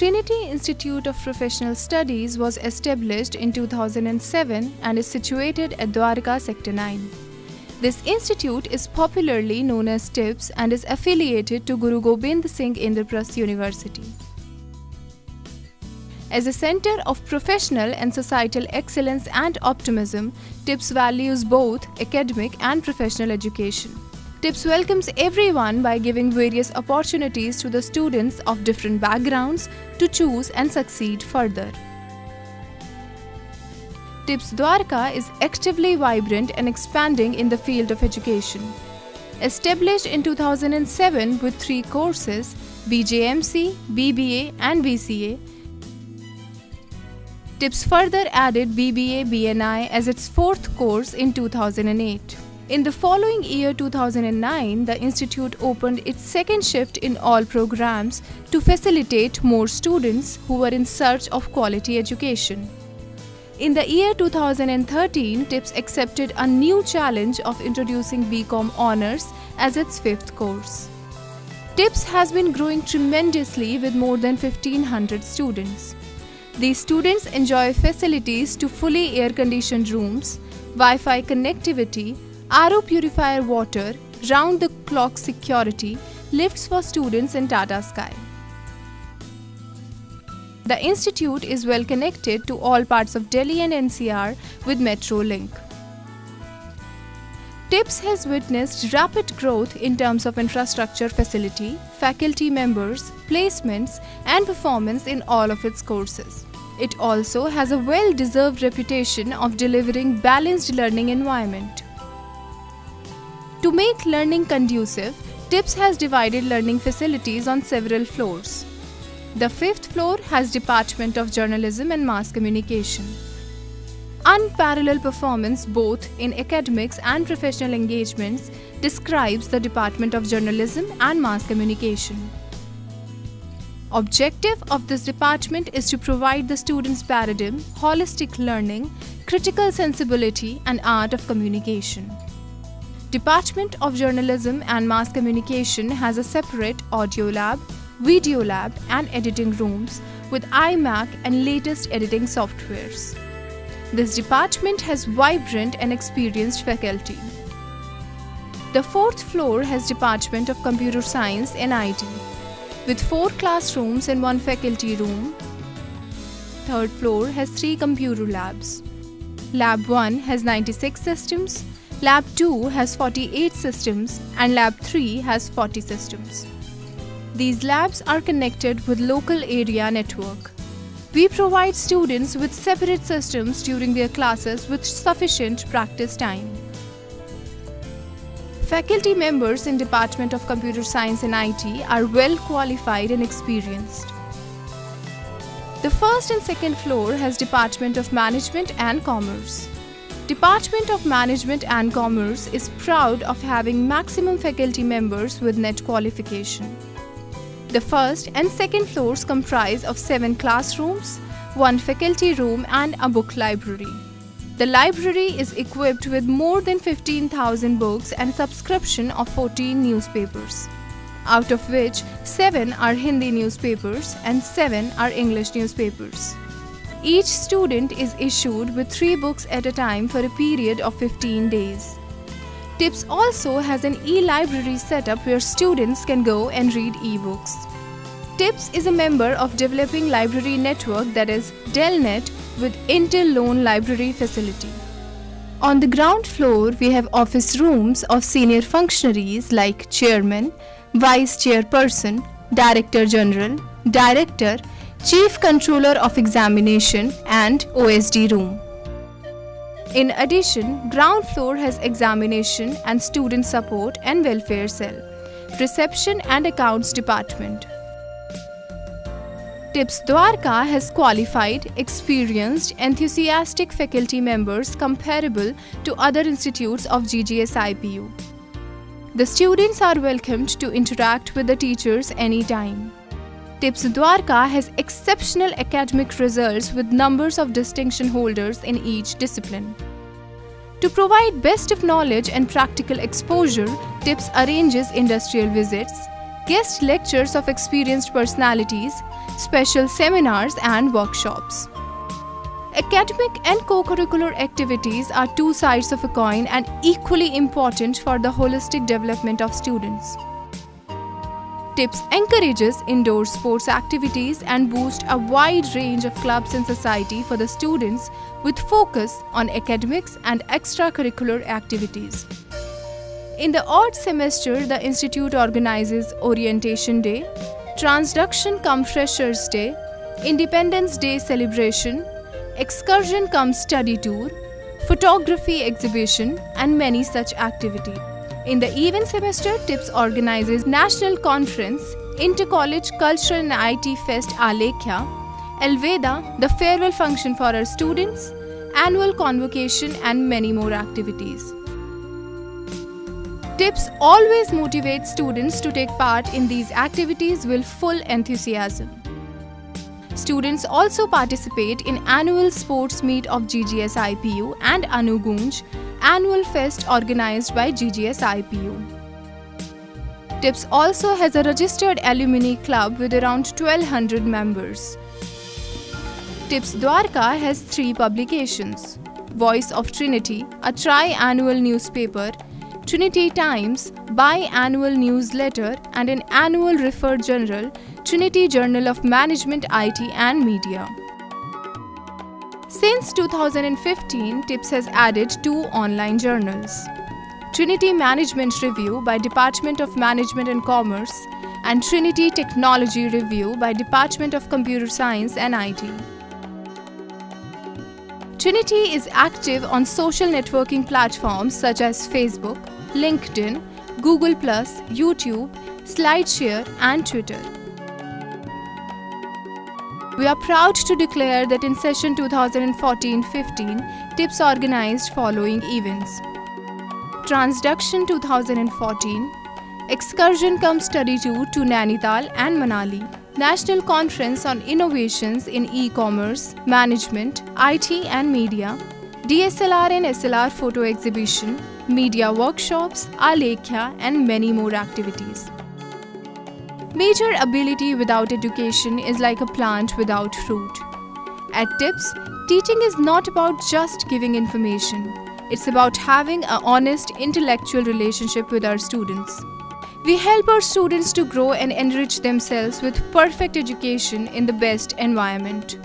Trinity Institute of Professional Studies was established in 2007 and is situated at Dwarka Sector 9. This institute is popularly known as TIPS and is affiliated to Guru Gobind Singh Indraprasth University. As a center of professional and societal excellence and optimism, TIPS values both academic and professional education. TIPS welcomes everyone by giving various opportunities to the students of different backgrounds to choose and succeed further. TIPS Dwarka is actively vibrant and expanding in the field of education. Established in 2007 with 3 courses, BJMC, BBA and BCA, TIPS further added BBA BNI as its 4th course in 2008. In the following year 2009, the institute opened its second shift in all programs to facilitate more students who were in search of quality education. In the year 2013, TIPS accepted a new challenge of introducing BCom Honours as its 5th course. TIPS has been growing tremendously with more than 1500 students. These students enjoy facilities to fully air-conditioned rooms, Wi-Fi connectivity, RO purifier water, round-the-clock security, lifts for students in Tata Sky. The institute is well connected to all parts of Delhi and NCR with Metro Link. TIPS has witnessed rapid growth in terms of infrastructure facility, faculty members, placements, and performance in all of its courses. It also has a well-deserved reputation of delivering balanced learning environment. To make learning conducive, TIPS has divided learning facilities on several floors. The 5th floor has Department of Journalism and Mass Communication. Unparalleled performance both in academics and professional engagements describes the Department of Journalism and Mass Communication. Objective of this department is to provide the students paradigm, holistic learning, critical sensibility and art of communication. Department of Journalism and Mass Communication has a separate audio lab, video lab and editing rooms with iMac and latest editing softwares. This department has vibrant and experienced faculty. The 4th floor has Department of Computer Science and IT with 4 classrooms and 1 faculty room. 3rd floor has 3 computer labs. Lab 1 has 96 systems, Lab 2 has 48 systems and Lab 3 has 40 systems. These labs are connected with local area network. We provide students with separate systems during their classes with sufficient practice time. Faculty members in Department of Computer Science and IT are well qualified and experienced. The 1st and 2nd floor has Department of Management and Commerce. Department of Management and Commerce is proud of having maximum faculty members with NET qualification. The 1st and 2nd floors comprise of 7 classrooms, 1 faculty room and a book library. The library is equipped with more than 15,000 books and subscription of 14 newspapers, out of which 7 are Hindi newspapers and 7 are English newspapers. Each student is issued with 3 books at a time for a period of 15 days. TIPS also has an e-library setup where students can go and read e-books. TIPS is a member of developing library network that is Delnet with Intel Loan Library facility. On the ground floor, we have office rooms of senior functionaries like Chairman, Vice Chairperson, Director General, Director, Chief Controller of Examination and OSD room. In addition, ground floor has examination and student support and welfare cell, reception and accounts department. TIPS Dwarka has qualified, experienced, enthusiastic faculty members comparable to other institutes of GGS-IPU. The students are welcomed to interact with the teachers anytime. TIPS Dwarka has exceptional academic results with numbers of distinction holders in each discipline. To provide best of knowledge and practical exposure, TIPS arranges industrial visits, guest lectures of experienced personalities, special seminars and workshops. Academic and co-curricular activities are two sides of a coin and equally important for the holistic development of students. TIPS encourages indoor sports activities and boosts a wide range of clubs and society for the students with focus on academics and extracurricular activities. In the odd semester, the institute organizes Orientation Day, Transduction cum Freshers Day, Independence Day celebration, Excursion cum Study Tour, Photography exhibition and many such activities. In the even semester, TIPS organizes National Conference, Inter-College Culture and IT Fest Alekhya, Elveda, the farewell function for our students, annual convocation and many more activities. TIPS always motivates students to take part in these activities with full enthusiasm. Students also participate in annual sports meet of GGS IPU and Anugunj, annual fest organized by GGS IPU. TIPS also has a registered alumni club with around 1200 members. TIPS Dwarka has 3 publications: Voice of Trinity, a tri-annual newspaper, Trinity Times, bi-annual newsletter and an annual referred journal, Trinity Journal of Management, IT and Media. Since 2015, TIPS has added 2 online journals: Trinity Management Review by Department of Management and Commerce and Trinity Technology Review by Department of Computer Science and IT. Trinity is active on social networking platforms such as Facebook, LinkedIn, Google+, YouTube, SlideShare and Twitter. We are proud to declare that in session 2014-15, TIPS organized following events: Transduction 2014, Excursion cum Study Tour to Nainital and Manali, National Conference on Innovations in E-Commerce, Management, IT and Media, DSLR and SLR Photo Exhibition, Media Workshops, Alekhya and many more activities. Major ability without education is like a plant without fruit. At TIPS, teaching is not about just giving information. It's about having an honest intellectual relationship with our students. We help our students to grow and enrich themselves with perfect education in the best environment.